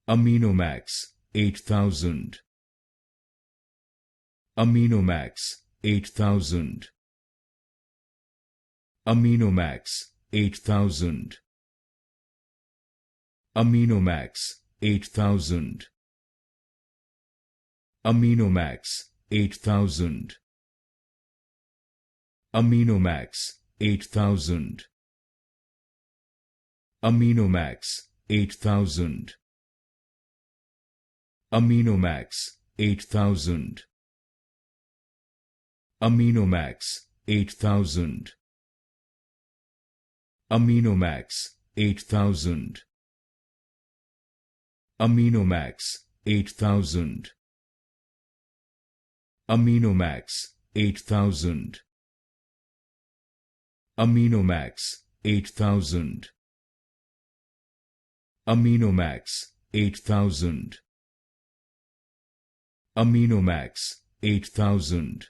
Aminomax 8000. Aminomax 8000. Aminomax 8000. Aminomax 8000. Aminomax 8000. Aminomax 8000. Aminomax 8000. Aminomax 8000. Aminomax 8000. Aminomax 8000. Aminomax 8000. Aminomax 8000. Aminomax 8000. Aminomax 8000. Aminomax 8000.